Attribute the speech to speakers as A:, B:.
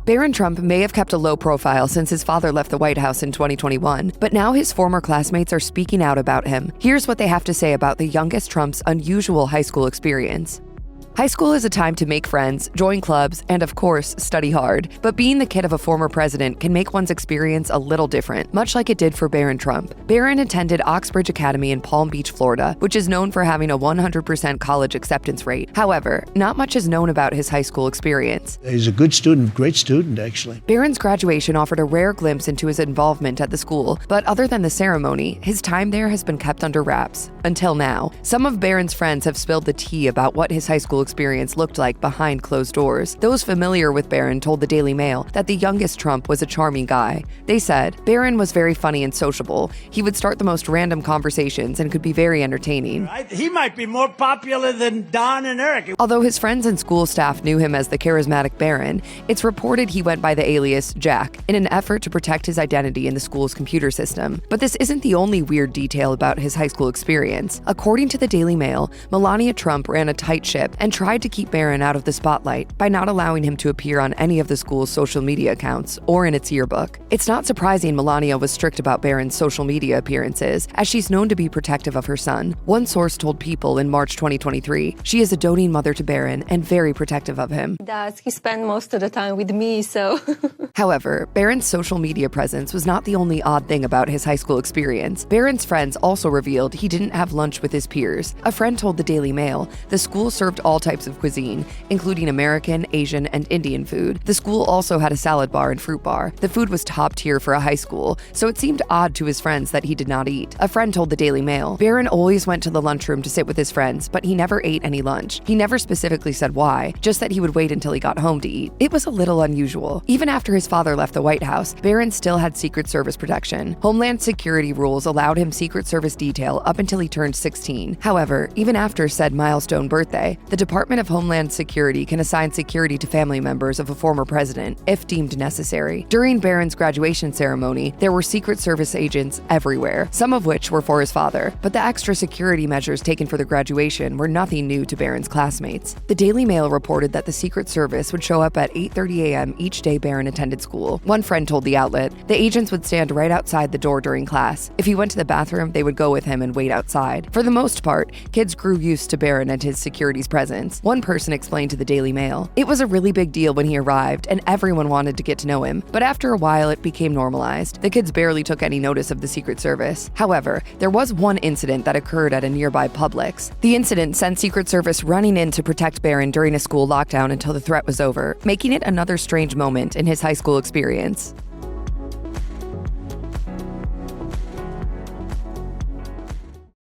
A: Barron Trump may have kept a low profile since his father left the White House in 2021, but now his former classmates are speaking out about him. Here's what they have to say about the youngest Trump's unusual high school experience. High school is a time to make friends, join clubs, and of course, study hard. But being the kid of a former president can make one's experience a little different, much like it did for Barron Trump. Barron attended Oxbridge Academy in Palm Beach, Florida, which is known for having a 100% college acceptance rate. However, not much is known about his high school experience.
B: He's a good student, great student, actually.
A: Barron's graduation offered a rare glimpse into his involvement at the school, but other than the ceremony, his time there has been kept under wraps. Until now. Some of Barron's friends have spilled the tea about what his high school experience looked like behind closed doors. Those familiar with Barron told the Daily Mail that the youngest Trump was a charming guy. They said, Barron was very funny and sociable. He would start the most random conversations and could be very entertaining.
C: He might be more popular than Don and Eric.
A: Although his friends and school staff knew him as the charismatic Barron, it's reported he went by the alias Jack in an effort to protect his identity in the school's computer system. But this isn't the only weird detail about his high school experience. According to the Daily Mail, Melania Trump ran a tight ship and tried to keep Barron out of the spotlight by not allowing him to appear on any of the school's social media accounts or in its yearbook. It's not surprising Melania was strict about Barron's social media appearances, as she's known to be protective of her son. One source told People in March 2023 she is a doting mother to Barron and very protective of him.
D: He spent most of the time with me, so...
A: However, Barron's social media presence was not the only odd thing about his high school experience. Barron's friends also revealed he didn't have lunch with his peers. A friend told the Daily Mail the school served all types of cuisine, including American, Asian, and Indian food. The school also had a salad bar and fruit bar. The food was top tier for a high school, so it seemed odd to his friends that he did not eat. A friend told the Daily Mail, Barron always went to the lunchroom to sit with his friends, but he never ate any lunch. He never specifically said why, just that he would wait until he got home to eat. It was a little unusual. Even after his father left the White House, Barron still had Secret Service protection. Homeland Security rules allowed him Secret Service detail up until he turned 16. However, even after said milestone birthday, the Department of Homeland Security can assign security to family members of a former president if deemed necessary. During Barron's graduation ceremony, there were Secret Service agents everywhere, some of which were for his father, but the extra security measures taken for the graduation were nothing new to Barron's classmates. The Daily Mail reported that the Secret Service would show up at 8:30 a.m. each day Barron attended school. One friend told the outlet, the agents would stand right outside the door during class. If he went to the bathroom, they would go with him and wait outside. For the most part, kids grew used to Barron and his security's presence. One person explained to the Daily Mail, it was a really big deal when he arrived and everyone wanted to get to know him, but after a while it became normalized. The kids barely took any notice of the Secret Service. However, there was one incident that occurred at a nearby Publix. The incident sent Secret Service running in to protect Barron during a school lockdown until the threat was over, making it another strange moment in his high school experience.